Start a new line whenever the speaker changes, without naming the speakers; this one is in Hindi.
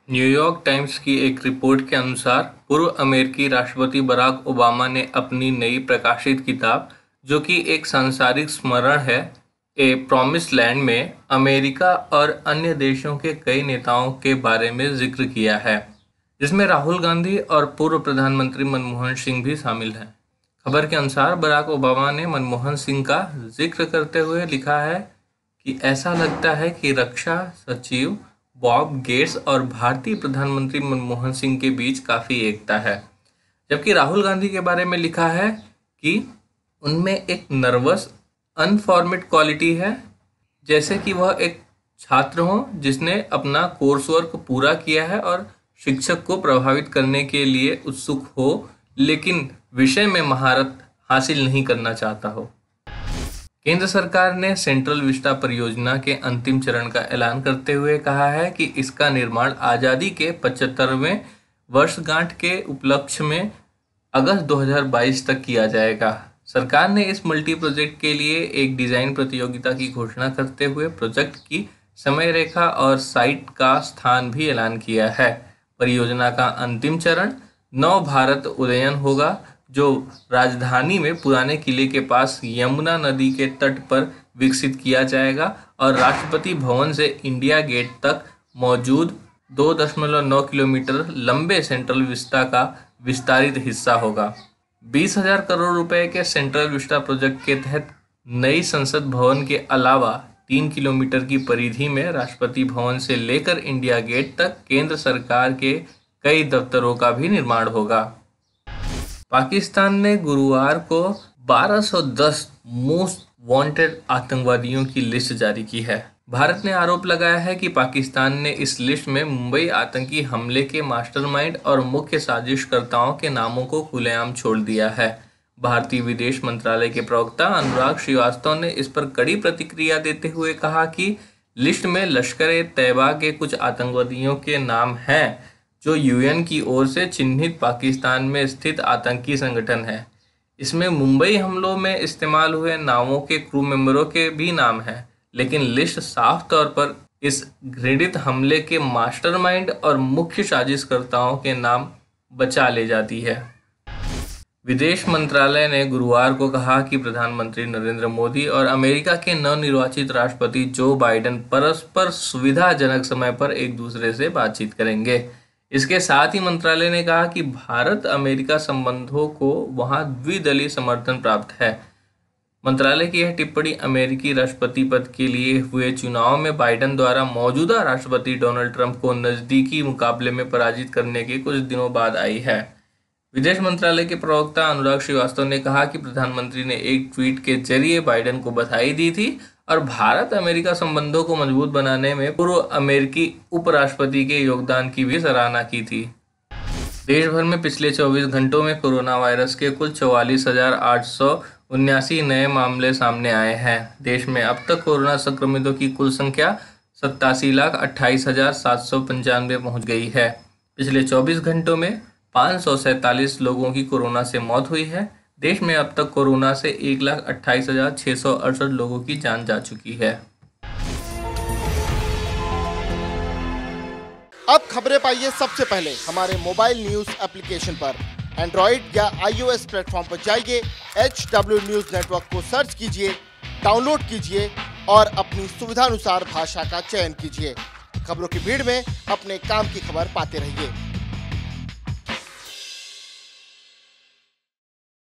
न्यूयॉर्क टाइम्स की एक रिपोर्ट के अनुसार पूर्व अमेरिकी राष्ट्रपति बराक ओबामा ने अपनी नई प्रकाशित किताब, जो कि एक सांसारिक स्मरण है, ए प्रॉमिस्ड लैंड में अमेरिका और अन्य देशों के कई नेताओं के बारे में जिक्र किया है, जिसमें राहुल गांधी और पूर्व प्रधानमंत्री मनमोहन सिंह भी शामिल हैं। खबर के अनुसार बराक ओबामा ने मनमोहन सिंह का जिक्र करते हुए लिखा है कि ऐसा लगता है कि रक्षा सचिव बॉब गेट्स और भारतीय प्रधानमंत्री मनमोहन सिंह के बीच काफ़ी एकता है, जबकि राहुल गांधी के बारे में लिखा है कि उनमें एक नर्वस अनफॉर्मेड क्वालिटी है, जैसे कि वह एक छात्र हो जिसने अपना कोर्स वर्क पूरा किया है और शिक्षक को प्रभावित करने के लिए उत्सुक हो, लेकिन विषय में महारत हासिल नहीं करना चाहता हो। केंद्र सरकार ने सेंट्रल विस्टा परियोजना के अंतिम चरण का ऐलान करते हुए कहा है कि इसका निर्माण आज़ादी के 75वें वर्षगांठ के उपलक्ष्य में अगस्त 2022 तक किया जाएगा। सरकार ने इस मल्टी प्रोजेक्ट के लिए एक डिज़ाइन प्रतियोगिता की घोषणा करते हुए प्रोजेक्ट की समय रेखा और साइट का स्थान भी ऐलान किया है। परियोजना का अंतिम चरण नव भारत उदयन होगा, जो राजधानी में पुराने किले के पास यमुना नदी के तट पर विकसित किया जाएगा और राष्ट्रपति भवन से इंडिया गेट तक मौजूद 2.9 किलोमीटर लंबे सेंट्रल विस्टा का विस्तारित हिस्सा होगा। 20,000 करोड़ रुपए के सेंट्रल विस्टा प्रोजेक्ट के तहत नई संसद भवन के अलावा 3 किलोमीटर की परिधि में राष्ट्रपति भवन से लेकर इंडिया गेट तक केंद्र सरकार के कई दफ्तरों का भी निर्माण होगा। पाकिस्तान ने गुरुवार को 1210 मोस्ट वांटेड आतंकवादियों की लिस्ट जारी की है। भारत ने आरोप लगाया है कि पाकिस्तान ने इस लिस्ट में मुंबई आतंकी हमले के मास्टरमाइंड और मुख्य साजिशकर्ताओं के नामों को खुलेआम छोड़ दिया है। भारतीय विदेश मंत्रालय के प्रवक्ता अनुराग श्रीवास्तव ने इस पर कड़ी प्रतिक्रिया देते हुए कहा कि लिस्ट में लश्कर-ए-तैयबा के कुछ आतंकवादियों के नाम हैं, जो यूएन की ओर से चिन्हित पाकिस्तान में स्थित आतंकी संगठन है। इसमें मुंबई हमलों में इस्तेमाल हुए नावों के क्रू मेंबरों के भी नाम हैं, लेकिन लिस्ट साफ तौर पर इस घृणित हमले के मास्टरमाइंड और मुख्य साजिशकर्ताओं के नाम बचा ले जाती है। विदेश मंत्रालय ने गुरुवार को कहा कि प्रधानमंत्री नरेंद्र मोदी और अमेरिका के नवनिर्वाचित राष्ट्रपति जो बाइडेन परस्पर सुविधाजनक समय पर एक दूसरे से बातचीत करेंगे। इसके साथ ही मंत्रालय ने कहा कि भारत अमेरिका संबंधों को वहां द्विदलीय समर्थन प्राप्त है। मंत्रालय की यह टिप्पणी अमेरिकी राष्ट्रपति पद के लिए हुए चुनाव में बाइडेन द्वारा मौजूदा राष्ट्रपति डोनाल्ड ट्रंप को नज़दीकी मुकाबले में पराजित करने के कुछ दिनों बाद आई है। विदेश मंत्रालय के प्रवक्ता अनुराग श्रीवास्तव ने कहा कि प्रधानमंत्री ने एक ट्वीट के जरिए बाइडेन को बधाई दी थी और भारत अमेरिका संबंधों को मजबूत बनाने में पूर्व अमेरिकी उपराष्ट्रपति के योगदान की भी सराहना की थी। देश भर में पिछले 24 घंटों में कोरोना वायरस के कुल 44,879 नए मामले सामने आए हैं। देश में अब तक कोरोना संक्रमितों की कुल संख्या 87,28,795 पहुंच गई है। पिछले 24 घंटों में 547 लोगों की कोरोना से मौत हुई है। देश में अब तक कोरोना से 1,28,668 लोगों की जान जा चुकी है।
अब खबरें पाइए सबसे पहले हमारे मोबाइल न्यूज एप्लीकेशन पर। एंड्रॉइड या iOS प्लेटफॉर्म पर जाइए, HW न्यूज नेटवर्क को सर्च कीजिए, डाउनलोड कीजिए और अपनी सुविधानुसार भाषा का चयन कीजिए। खबरों की भीड़ में अपने काम की खबर पाते रहिए।